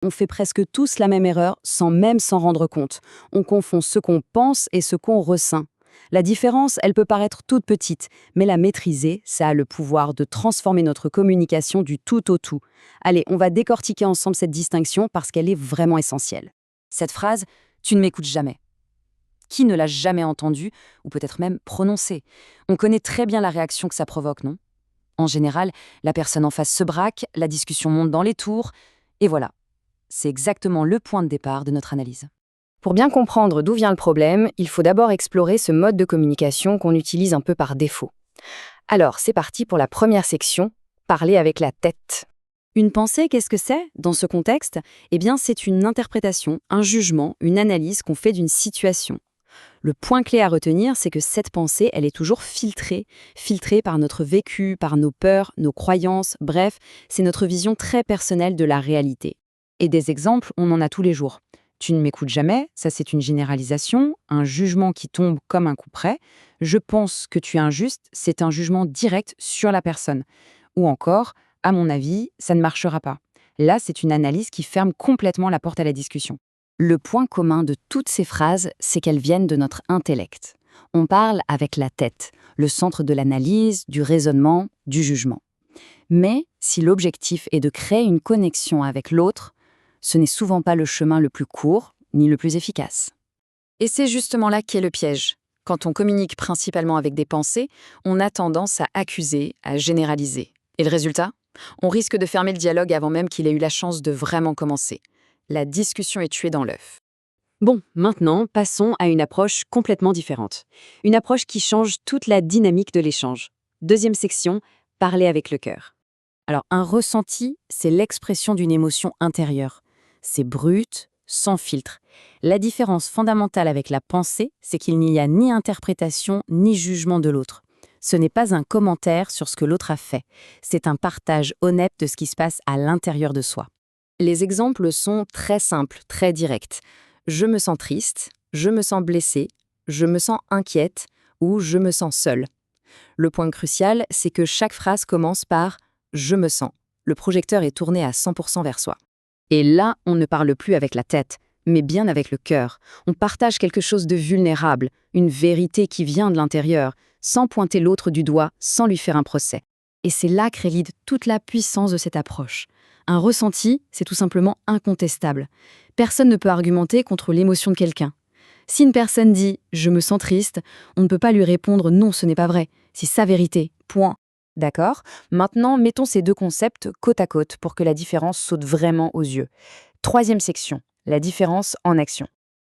On fait presque tous la même erreur sans même s'en rendre compte. On confond ce qu'on pense et ce qu'on ressent. La différence, elle peut paraître toute petite, mais la maîtriser, ça a le pouvoir de transformer notre communication du tout au tout. Allez, on va décortiquer ensemble cette distinction parce qu'elle est vraiment essentielle. Cette phrase, tu ne m'écoutes jamais. Qui ne l'a jamais entendue, ou peut-être même prononcée? On connaît très bien la réaction que ça provoque, non? En général, la personne en face se braque, la discussion monte dans les tours, et voilà. C'est exactement le point de départ de notre analyse. Pour bien comprendre d'où vient le problème, il faut d'abord explorer ce mode de communication qu'on utilise un peu par défaut. Alors, c'est parti pour la première section, parler avec la tête. Une pensée, qu'est-ce que c'est dans ce contexte? Eh bien, c'est une interprétation, un jugement, une analyse qu'on fait d'une situation. Le point clé à retenir, c'est que cette pensée, elle est toujours filtrée par notre vécu, par nos peurs, nos croyances, bref, c'est notre vision très personnelle de la réalité. Et des exemples, on en a tous les jours. Tu ne m'écoutes jamais, ça c'est une généralisation, un jugement qui tombe comme un coup près. Je pense que tu es injuste, c'est un jugement direct sur la personne. Ou encore, à mon avis, ça ne marchera pas. Là, c'est une analyse qui ferme complètement la porte à la discussion. Le point commun de toutes ces phrases, c'est qu'elles viennent de notre intellect. On parle avec la tête, le centre de l'analyse, du raisonnement, du jugement. Mais si l'objectif est de créer une connexion avec l'autre, ce n'est souvent pas le chemin le plus court, ni le plus efficace. Et c'est justement là qu'est le piège. Quand on communique principalement avec des pensées, on a tendance à accuser, à généraliser. Et le résultat? On risque de fermer le dialogue avant même qu'il ait eu la chance de vraiment commencer. La discussion est tuée dans l'œuf. Bon, maintenant, passons à une approche complètement différente. Une approche qui change toute la dynamique de l'échange. Deuxième section, parler avec le cœur. Alors, un ressenti, c'est l'expression d'une émotion intérieure. C'est brut, sans filtre. La différence fondamentale avec la pensée, c'est qu'il n'y a ni interprétation ni jugement de l'autre. Ce n'est pas un commentaire sur ce que l'autre a fait. C'est un partage honnête de ce qui se passe à l'intérieur de soi. Les exemples sont très simples, très directs. Je me sens triste, je me sens blessée, je me sens inquiète ou je me sens seule. Le point crucial, c'est que chaque phrase commence par « je me sens ». Le projecteur est tourné à 100% vers soi. Et là, on ne parle plus avec la tête, mais bien avec le cœur. On partage quelque chose de vulnérable, une vérité qui vient de l'intérieur, sans pointer l'autre du doigt, sans lui faire un procès. Et c'est là que réside toute la puissance de cette approche. Un ressenti, c'est tout simplement incontestable. Personne ne peut argumenter contre l'émotion de quelqu'un. Si une personne dit « je me sens triste », on ne peut pas lui répondre « non, ce n'est pas vrai ». C'est sa vérité, point. D'accord? Maintenant, mettons ces deux concepts côte à côte pour que la différence saute vraiment aux yeux. Troisième section, la différence en action.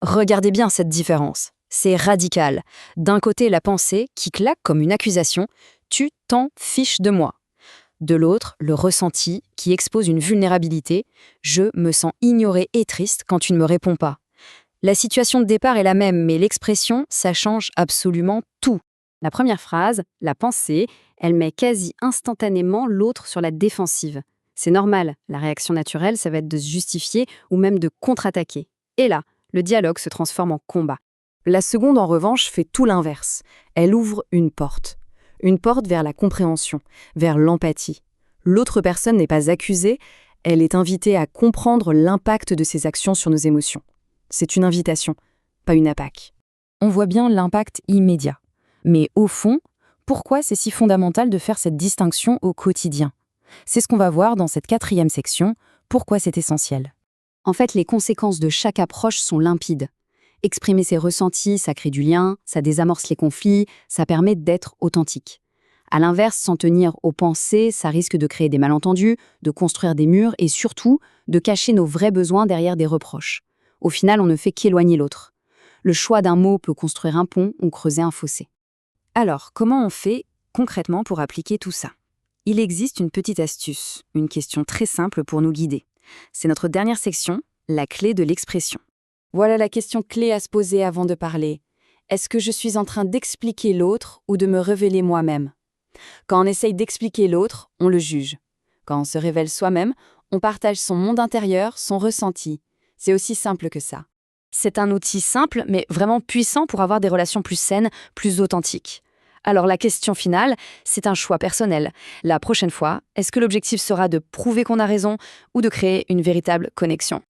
Regardez bien cette différence. C'est radical. D'un côté, la pensée qui claque comme une accusation « tu t'en fiches de moi ». De l'autre, le ressenti qui expose une vulnérabilité « je me sens ignoré et triste quand tu ne me réponds pas ». La situation de départ est la même, mais l'expression, ça change absolument tout. La première phrase, la pensée, elle met quasi instantanément l'autre sur la défensive. C'est normal, la réaction naturelle, ça va être de se justifier ou même de contre-attaquer. Et là, le dialogue se transforme en combat. La seconde, en revanche, fait tout l'inverse. Elle ouvre une porte. Une porte vers la compréhension, vers l'empathie. L'autre personne n'est pas accusée, elle est invitée à comprendre l'impact de ses actions sur nos émotions. C'est une invitation, pas une attaque. On voit bien l'impact immédiat. Mais au fond, pourquoi c'est si fondamental de faire cette distinction au quotidien? C'est ce qu'on va voir dans cette quatrième section, pourquoi c'est essentiel. En fait, les conséquences de chaque approche sont limpides. Exprimer ses ressentis, ça crée du lien, ça désamorce les conflits, ça permet d'être authentique. À l'inverse, s'en tenir aux pensées, ça risque de créer des malentendus, de construire des murs et surtout de cacher nos vrais besoins derrière des reproches. Au final, on ne fait qu'éloigner l'autre. Le choix d'un mot peut construire un pont ou creuser un fossé. Alors, comment on fait concrètement pour appliquer tout ça? Il existe une petite astuce, une question très simple pour nous guider. C'est notre dernière section, la clé de l'expression. Voilà la question clé à se poser avant de parler. Est-ce que je suis en train d'expliquer l'autre ou de me révéler moi-même? Quand on essaye d'expliquer l'autre, on le juge. Quand on se révèle soi-même, on partage son monde intérieur, son ressenti. C'est aussi simple que ça. C'est un outil simple, mais vraiment puissant pour avoir des relations plus saines, plus authentiques. Alors la question finale, c'est un choix personnel. La prochaine fois, est-ce que l'objectif sera de prouver qu'on a raison ou de créer une véritable connexion ?